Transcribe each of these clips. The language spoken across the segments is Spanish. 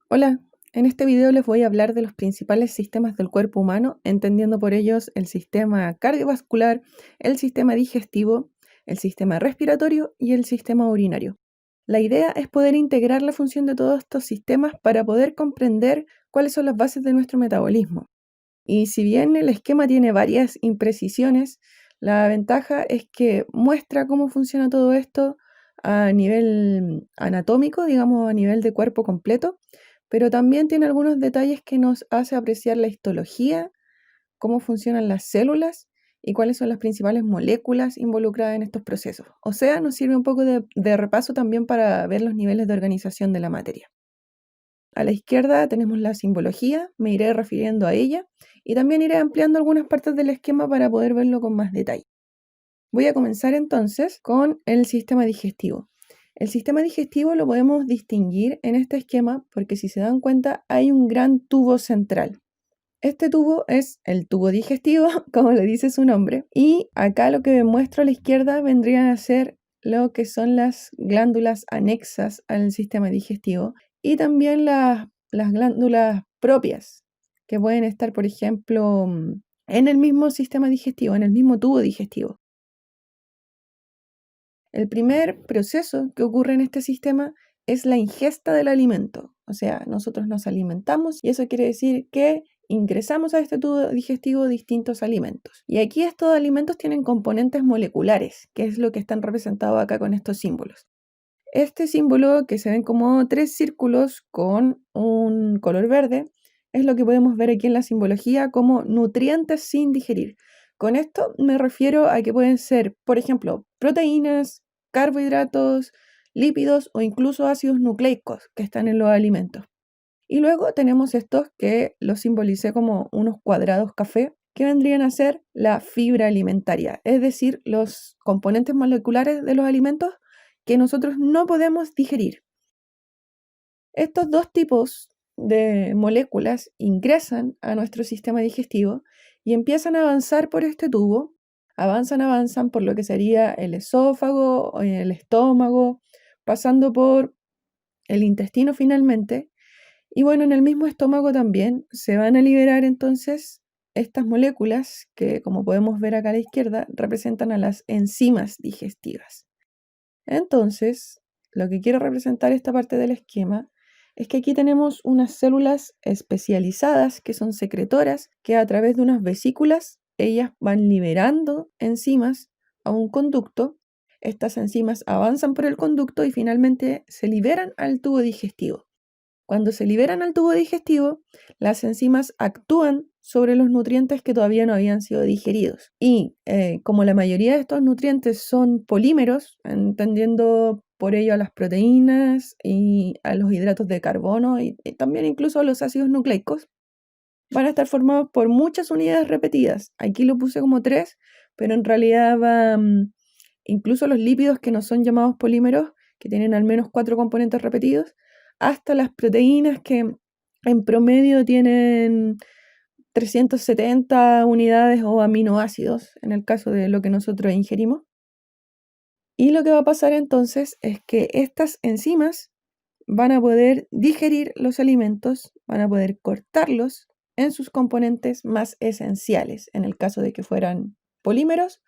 Hola, en este video les voy a hablar de los principales sistemas del cuerpo humano, entendiendo por ellos el sistema cardiovascular, el sistema digestivo, el sistema respiratorio y el sistema urinario. La idea es poder integrar la función de todos estos sistemas para poder comprender cuáles son las bases de nuestro metabolismo. Y si bien el esquema tiene varias imprecisiones, la ventaja es que muestra cómo funciona todo esto a nivel anatómico, digamos a nivel de cuerpo completo, pero también tiene algunos detalles que nos hace apreciar la histología, cómo funcionan las células y cuáles son las principales moléculas involucradas en estos procesos. O sea, nos sirve un poco de repaso también para ver los niveles de organización de la materia. A la izquierda tenemos la simbología, me iré refiriendo a ella y también iré ampliando algunas partes del esquema para poder verlo con más detalle. Voy a comenzar entonces con el sistema digestivo. El sistema digestivo lo podemos distinguir en este esquema porque si se dan cuenta hay un gran tubo central. Este tubo es el tubo digestivo, como le dice su nombre, y acá lo que muestro a la izquierda vendrían a ser lo que son las glándulas anexas al sistema digestivo y también las glándulas propias, que pueden estar, por ejemplo, en el mismo sistema digestivo, en el mismo tubo digestivo. El primer proceso que ocurre en este sistema es la ingesta del alimento. O sea, nosotros nos alimentamos y eso quiere decir que ingresamos a este tubo digestivo distintos alimentos. Y aquí estos alimentos tienen componentes moleculares, que es lo que están representados acá con estos símbolos. Este símbolo, que se ven como 3 círculos con un color verde, es lo que podemos ver aquí en la simbología como nutrientes sin digerir. Con esto me refiero a que pueden ser, por ejemplo, proteínas, carbohidratos, lípidos o incluso ácidos nucleicos que están en los alimentos. Y luego tenemos estos que los simbolicé como unos cuadrados café, que vendrían a ser la fibra alimentaria, es decir, los componentes moleculares de los alimentos que nosotros no podemos digerir. Estos dos tipos de moléculas ingresan a nuestro sistema digestivo y empiezan a avanzar por este tubo, avanzan por lo que sería el esófago, el estómago, pasando por el intestino finalmente. Y bueno, en el mismo estómago también se van a liberar entonces estas moléculas que, como podemos ver acá a la izquierda, representan a las enzimas digestivas. Entonces, lo que quiero representar esta parte del esquema es que aquí tenemos unas células especializadas que son secretoras, que a través de unas vesículas ellas van liberando enzimas a un conducto. Estas enzimas avanzan por el conducto y finalmente se liberan al tubo digestivo. Cuando se liberan al tubo digestivo, las enzimas actúan sobre los nutrientes que todavía no habían sido digeridos. Y como la mayoría de estos nutrientes son polímeros, entendiendo por ello a las proteínas y a los hidratos de carbono y también incluso a los ácidos nucleicos, van a estar formados por muchas unidades repetidas. Aquí lo puse como 3, pero en realidad incluso los lípidos que no son llamados polímeros, que tienen al menos 4 componentes repetidos, hasta las proteínas que en promedio tienen 370 unidades o aminoácidos, en el caso de lo que nosotros ingerimos. Y lo que va a pasar entonces es que estas enzimas van a poder digerir los alimentos, van a poder cortarlos en sus componentes más esenciales. En el caso de que fueran polímeros,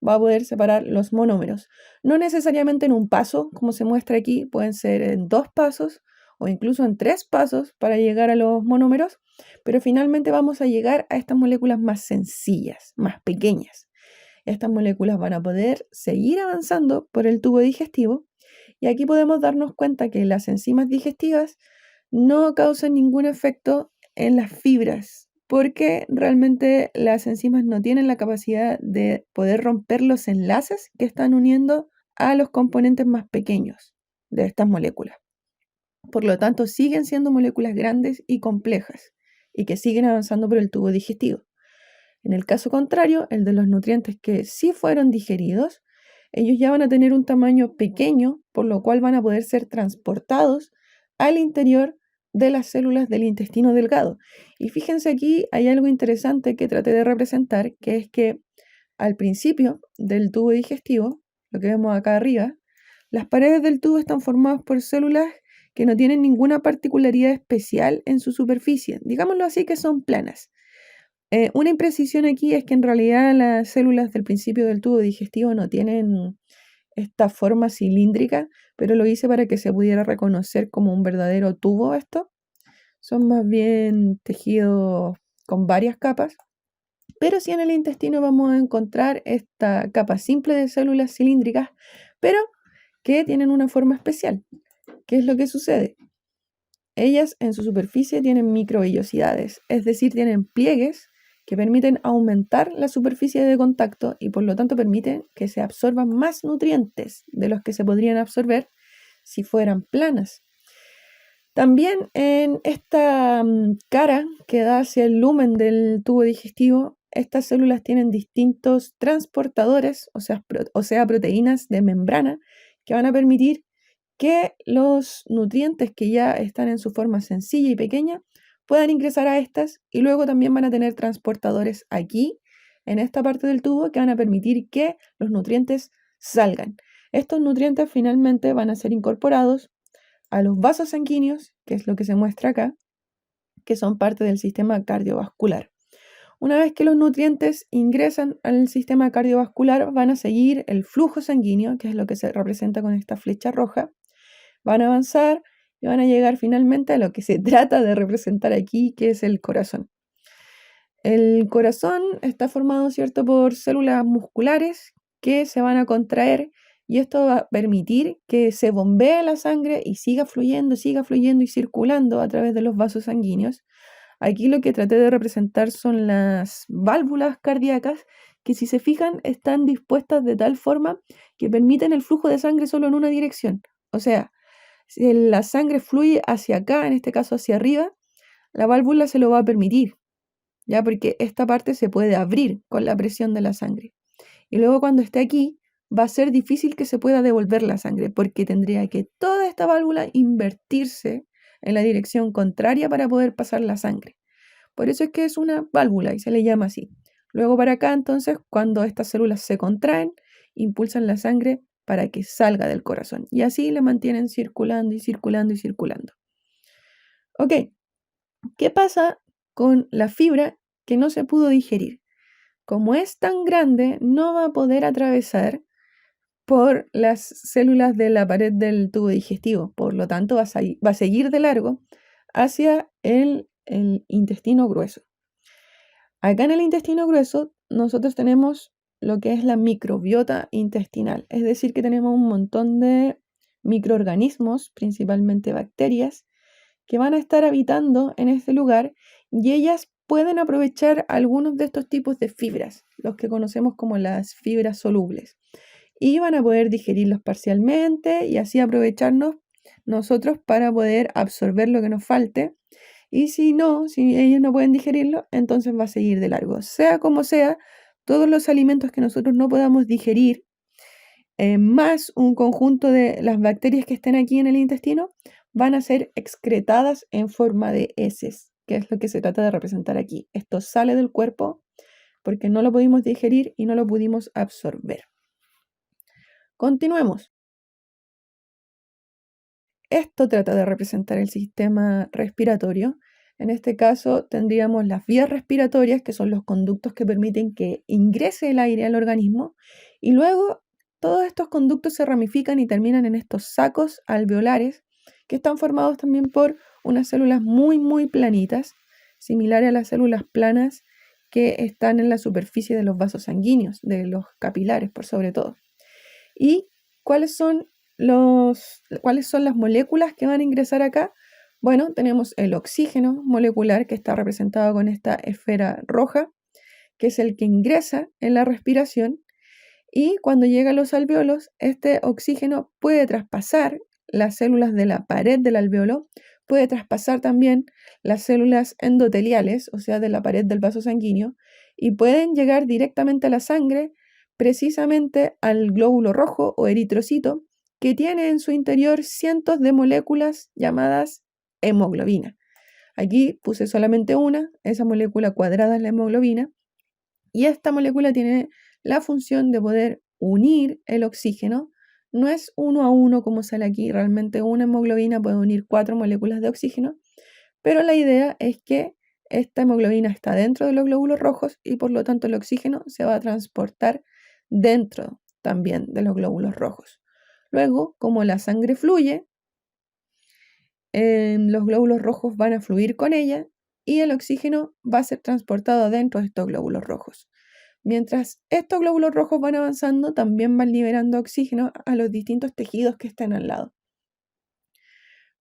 va a poder separar los monómeros. No necesariamente en un paso, como se muestra aquí, pueden ser en 2 pasos o incluso en 3 pasos para llegar a los monómeros, pero finalmente vamos a llegar a estas moléculas más sencillas, más pequeñas. Estas moléculas van a poder seguir avanzando por el tubo digestivo y aquí podemos darnos cuenta que las enzimas digestivas no causan ningún efecto en las fibras, porque realmente las enzimas no tienen la capacidad de poder romper los enlaces que están uniendo a los componentes más pequeños de estas moléculas. Por lo tanto, siguen siendo moléculas grandes y complejas y que siguen avanzando por el tubo digestivo. En el caso contrario, el de los nutrientes que sí fueron digeridos, ellos ya van a tener un tamaño pequeño, por lo cual van a poder ser transportados al interior de las células del intestino delgado. Y fíjense aquí, hay algo interesante que traté de representar, que es que al principio del tubo digestivo, lo que vemos acá arriba, las paredes del tubo están formadas por células que no tienen ninguna particularidad especial en su superficie. Digámoslo así, que son planas. Una imprecisión aquí es que en realidad las células del principio del tubo digestivo no tienen esta forma cilíndrica, pero lo hice para que se pudiera reconocer como un verdadero tubo esto. Son más bien tejidos con varias capas, pero sí en el intestino vamos a encontrar esta capa simple de células cilíndricas, pero que tienen una forma especial. ¿Qué es lo que sucede? Ellas en su superficie tienen microvellosidades, es decir, tienen pliegues que permiten aumentar la superficie de contacto y por lo tanto permiten que se absorban más nutrientes de los que se podrían absorber si fueran planas. También en esta cara que da hacia el lumen del tubo digestivo, estas células tienen distintos transportadores, o sea, proteínas de membrana, que van a permitir que los nutrientes que ya están en su forma sencilla y pequeña puedan ingresar a estas y luego también van a tener transportadores aquí, en esta parte del tubo, que van a permitir que los nutrientes salgan. Estos nutrientes finalmente van a ser incorporados a los vasos sanguíneos, que es lo que se muestra acá, que son parte del sistema cardiovascular. Una vez que los nutrientes ingresan al sistema cardiovascular, van a seguir el flujo sanguíneo, que es lo que se representa con esta flecha roja, van a avanzar y van a llegar finalmente a lo que se trata de representar aquí, que es el corazón. El corazón está formado, ¿cierto?, por células musculares que se van a contraer y esto va a permitir que se bombee la sangre y siga fluyendo y circulando a través de los vasos sanguíneos. Aquí lo que traté de representar son las válvulas cardíacas que, si se fijan, están dispuestas de tal forma que permiten el flujo de sangre solo en una dirección. O sea, si la sangre fluye hacia acá, en este caso hacia arriba, la válvula se lo va a permitir, ¿ya? Porque esta parte se puede abrir con la presión de la sangre. Y luego cuando esté aquí, va a ser difícil que se pueda devolver la sangre, porque tendría que toda esta válvula invertirse en la dirección contraria para poder pasar la sangre. Por eso es que es una válvula y se le llama así. Luego para acá, entonces, cuando estas células se contraen, impulsan la sangre para que salga del corazón. Y así la mantienen circulando y circulando y circulando. Ok, ¿qué pasa con la fibra que no se pudo digerir? Como es tan grande, no va a poder atravesar por las células de la pared del tubo digestivo. Por lo tanto, va a seguir de largo hacia el intestino grueso. Acá en el intestino grueso nosotros tenemos lo que es la microbiota intestinal, es decir, que tenemos un montón de microorganismos, principalmente bacterias, que van a estar habitando en este lugar y ellas pueden aprovechar algunos de estos tipos de fibras, los que conocemos como las fibras solubles, y van a poder digerirlos parcialmente y así aprovecharnos nosotros para poder absorber lo que nos falte. Y si no, si ellos no pueden digerirlo, entonces va a seguir de largo. Sea como sea, todos los alimentos que nosotros no podamos digerir, más un conjunto de las bacterias que estén aquí en el intestino, van a ser excretadas en forma de heces, que es lo que se trata de representar aquí. Esto sale del cuerpo porque no lo pudimos digerir y no lo pudimos absorber. Continuemos. Esto trata de representar el sistema respiratorio. En este caso tendríamos las vías respiratorias, que son los conductos que permiten que ingrese el aire al organismo, y luego todos estos conductos se ramifican y terminan en estos sacos alveolares, que están formados también por unas células muy, muy planitas, similares a las células planas que están en la superficie de los vasos sanguíneos, de los capilares por sobre todo. ¿Y cuáles son las moléculas que van a ingresar acá? Bueno, tenemos el oxígeno molecular, que está representado con esta esfera roja, que es el que ingresa en la respiración, y cuando llega a los alveolos, este oxígeno puede traspasar las células de la pared del alveolo, puede traspasar también las células endoteliales, o sea, de la pared del vaso sanguíneo, y pueden llegar directamente a la sangre, precisamente al glóbulo rojo o eritrocito, que tiene en su interior cientos de moléculas llamadas hemoglobina. Aquí puse solamente una, esa molécula cuadrada es la hemoglobina, y esta molécula tiene la función de poder unir el oxígeno, no es 1 a 1 como sale aquí, realmente una hemoglobina puede unir 4 moléculas de oxígeno, pero la idea es que esta hemoglobina está dentro de los glóbulos rojos y por lo tanto el oxígeno se va a transportar dentro también de los glóbulos rojos. Luego, como la sangre fluye, los glóbulos rojos van a fluir con ella y el oxígeno va a ser transportado dentro de estos glóbulos rojos. Mientras estos glóbulos rojos van avanzando, también van liberando oxígeno a los distintos tejidos que están al lado.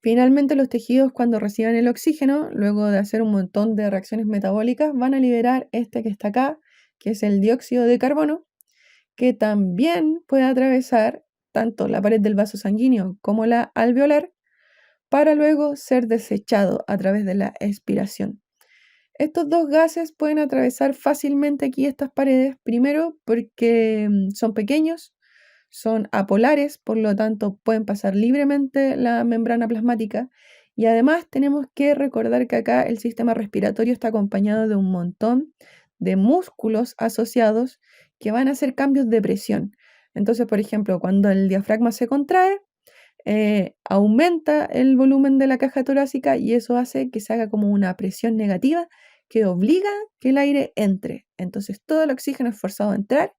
Finalmente, los tejidos, cuando reciban el oxígeno, luego de hacer un montón de reacciones metabólicas, van a liberar este que está acá, que es el dióxido de carbono, que también puede atravesar tanto la pared del vaso sanguíneo como la alveolar, para luego ser desechado a través de la expiración. Estos dos gases pueden atravesar fácilmente aquí estas paredes, primero porque son pequeños, son apolares, por lo tanto pueden pasar libremente la membrana plasmática, y además tenemos que recordar que acá el sistema respiratorio está acompañado de un montón de músculos asociados que van a hacer cambios de presión. Entonces, por ejemplo, cuando el diafragma se contrae, aumenta el volumen de la caja torácica y eso hace que se haga como una presión negativa que obliga que el aire entre. Entonces todo el oxígeno es forzado a entrar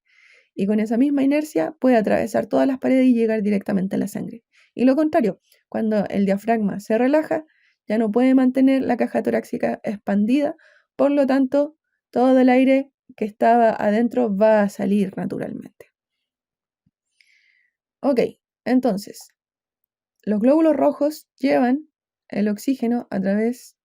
y con esa misma inercia puede atravesar todas las paredes y llegar directamente a la sangre. Y lo contrario, cuando el diafragma se relaja, ya no puede mantener la caja torácica expandida, por lo tanto todo el aire que estaba adentro va a salir naturalmente. Ok, entonces los glóbulos rojos llevan el oxígeno a través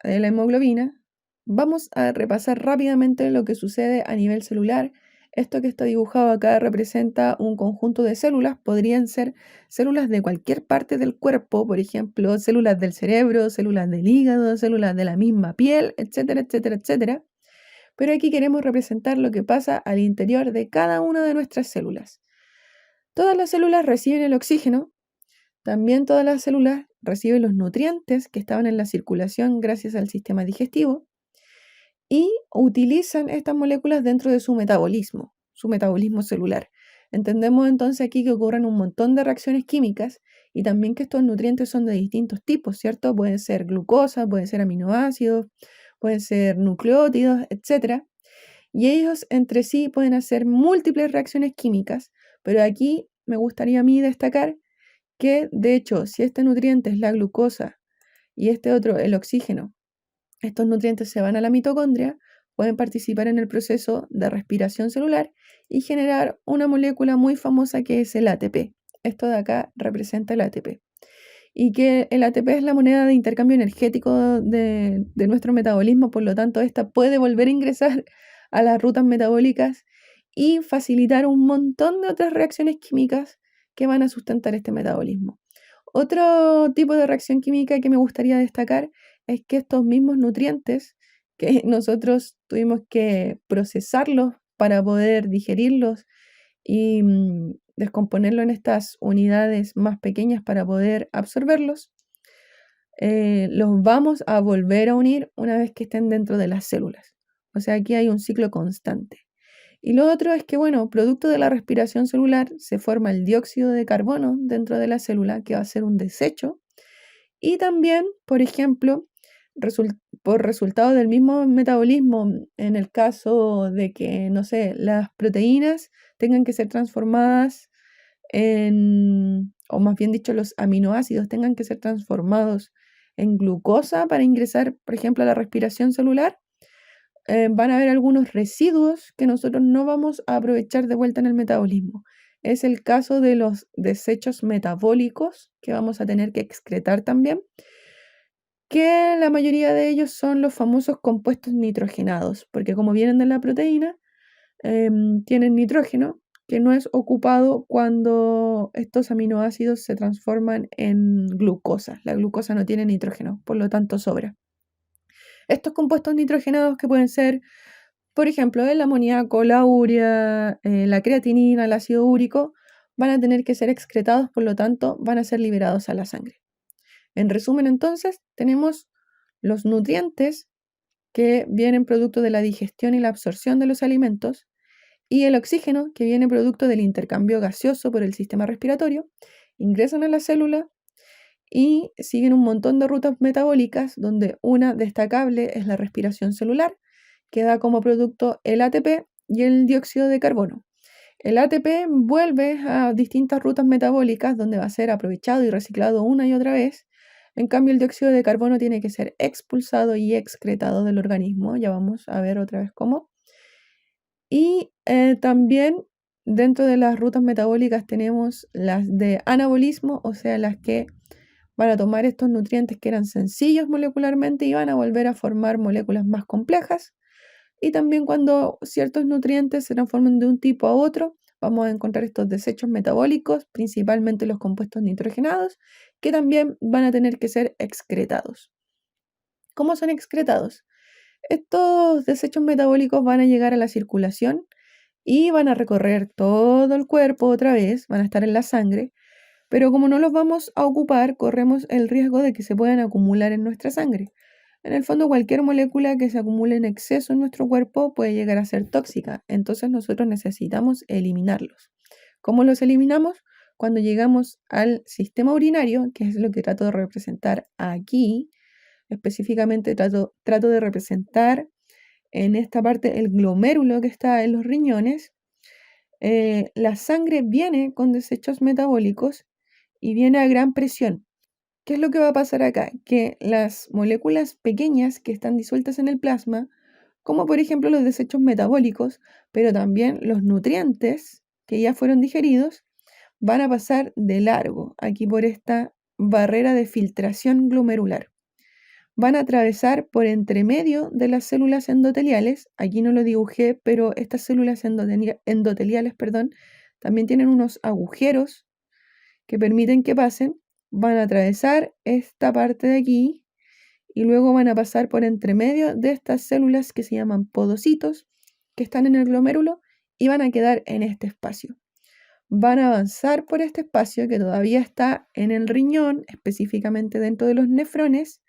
de la hemoglobina. Vamos a repasar rápidamente lo que sucede a nivel celular. Esto que está dibujado acá representa un conjunto de células. Podrían ser células de cualquier parte del cuerpo, por ejemplo, células del cerebro, células del hígado, células de la misma piel, etcétera, etcétera, etcétera. Pero aquí queremos representar lo que pasa al interior de cada una de nuestras células. Todas las células reciben el oxígeno. También todas las células reciben los nutrientes que estaban en la circulación gracias al sistema digestivo y utilizan estas moléculas dentro de su metabolismo celular. Entendemos entonces aquí que ocurren un montón de reacciones químicas y también que estos nutrientes son de distintos tipos, ¿cierto? Pueden ser glucosa, pueden ser aminoácidos, pueden ser nucleótidos, etc. Y ellos entre sí pueden hacer múltiples reacciones químicas, pero aquí me gustaría a mí destacar que, de hecho, si este nutriente es la glucosa y este otro el oxígeno, estos nutrientes se van a la mitocondria, pueden participar en el proceso de respiración celular y generar una molécula muy famosa que es el ATP. Esto de acá representa el ATP. Y que el ATP es la moneda de intercambio energético de nuestro metabolismo, por lo tanto, esta puede volver a ingresar a las rutas metabólicas y facilitar un montón de otras reacciones químicas que van a sustentar este metabolismo. Otro tipo de reacción química que me gustaría destacar es que estos mismos nutrientes que nosotros tuvimos que procesarlos para poder digerirlos y descomponerlo en estas unidades más pequeñas para poder absorberlos, los vamos a volver a unir una vez que estén dentro de las células. O sea, aquí hay un ciclo constante. Y lo otro es que, bueno, producto de la respiración celular se forma el dióxido de carbono dentro de la célula, que va a ser un desecho. Y también, por ejemplo, por resultado del mismo metabolismo, en el caso de que, no sé, las proteínas tengan que ser transformadas o más bien dicho, los aminoácidos tengan que ser transformados en glucosa para ingresar, por ejemplo, a la respiración celular, van a haber algunos residuos que nosotros no vamos a aprovechar de vuelta en el metabolismo. Es el caso de los desechos metabólicos que vamos a tener que excretar también, que la mayoría de ellos son los famosos compuestos nitrogenados, porque como vienen de la proteína, tienen nitrógeno que no es ocupado cuando estos aminoácidos se transforman en glucosa. La glucosa no tiene nitrógeno, por lo tanto sobra. Estos compuestos nitrogenados que pueden ser, por ejemplo, el amoníaco, la urea, la creatinina, el ácido úrico, van a tener que ser excretados, por lo tanto, van a ser liberados a la sangre. En resumen, entonces, tenemos los nutrientes que vienen producto de la digestión y la absorción de los alimentos y el oxígeno, que viene producto del intercambio gaseoso por el sistema respiratorio, ingresan a la célula y siguen un montón de rutas metabólicas, donde una destacable es la respiración celular, que da como producto el ATP y el dióxido de carbono. El ATP vuelve a distintas rutas metabólicas donde va a ser aprovechado y reciclado una y otra vez. En cambio, el dióxido de carbono tiene que ser expulsado y excretado del organismo. Ya vamos a ver otra vez cómo. Y también dentro de las rutas metabólicas tenemos las de anabolismo, o sea, las que van a tomar estos nutrientes que eran sencillos molecularmente y van a volver a formar moléculas más complejas. Y también cuando ciertos nutrientes se transforman de un tipo a otro, vamos a encontrar estos desechos metabólicos, principalmente los compuestos nitrogenados, que también van a tener que ser excretados. ¿Cómo son excretados? Estos desechos metabólicos van a llegar a la circulación y van a recorrer todo el cuerpo otra vez, van a estar en la sangre, pero como no los vamos a ocupar, corremos el riesgo de que se puedan acumular en nuestra sangre. En el fondo, cualquier molécula que se acumule en exceso en nuestro cuerpo puede llegar a ser tóxica, entonces nosotros necesitamos eliminarlos. ¿Cómo los eliminamos? Cuando llegamos al sistema urinario, que es lo que trato de representar aquí, específicamente trato de representar en esta parte el glomérulo que está en los riñones. La sangre viene con desechos metabólicos y viene a gran presión. ¿Qué es lo que va a pasar acá? Que las moléculas pequeñas que están disueltas en el plasma, como por ejemplo los desechos metabólicos, pero también los nutrientes que ya fueron digeridos, van a pasar de largo aquí por esta barrera de filtración glomerular. Van a atravesar por entre medio de las células endoteliales. Aquí no lo dibujé, pero estas células endoteliales, también tienen unos agujeros que permiten que pasen. Van a atravesar esta parte de aquí y luego van a pasar por entre medio de estas células que se llaman podocitos, que están en el glomérulo, y van a quedar en este espacio. Van a avanzar por este espacio que todavía está en el riñón, específicamente dentro de los nefrones,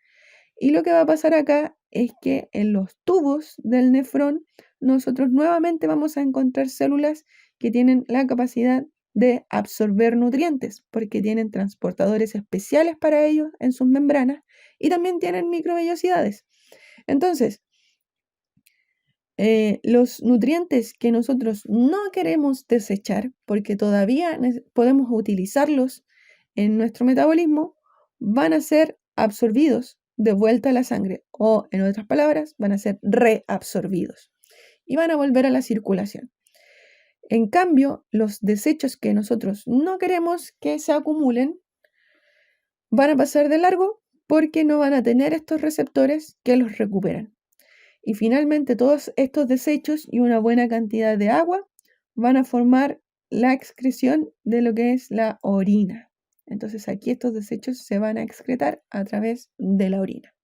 y lo que va a pasar acá es que en los tubos del nefrón nosotros nuevamente vamos a encontrar células que tienen la capacidad de absorber nutrientes, porque tienen transportadores especiales para ellos en sus membranas y también tienen microvellosidades. Entonces, los nutrientes que nosotros no queremos desechar, porque todavía podemos utilizarlos en nuestro metabolismo, van a ser absorbidos de vuelta a la sangre, o en otras palabras, van a ser reabsorbidos y van a volver a la circulación. En cambio, los desechos que nosotros no queremos que se acumulen van a pasar de largo porque no van a tener estos receptores que los recuperan. Y finalmente todos estos desechos y una buena cantidad de agua van a formar la excreción de lo que es la orina. Entonces aquí estos desechos se van a excretar a través de la orina.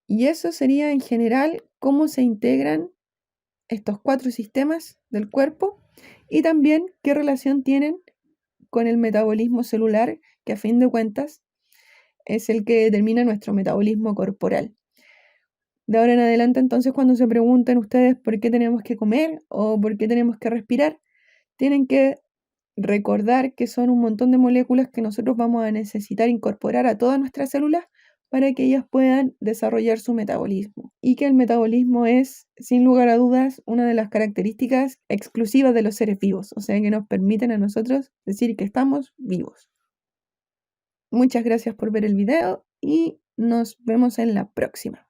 Y eso sería en general cómo se integran estos 4 sistemas del cuerpo y también qué relación tienen con el metabolismo celular, que a fin de cuentas es el que determina nuestro metabolismo corporal. De ahora en adelante, entonces, cuando se pregunten ustedes por qué tenemos que comer o por qué tenemos que respirar, tienen que recordar que son un montón de moléculas que nosotros vamos a necesitar incorporar a todas nuestras células para que ellas puedan desarrollar su metabolismo. Y que el metabolismo es, sin lugar a dudas, una de las características exclusivas de los seres vivos, o sea, que nos permiten a nosotros decir que estamos vivos. Muchas gracias por ver el video y nos vemos en la próxima.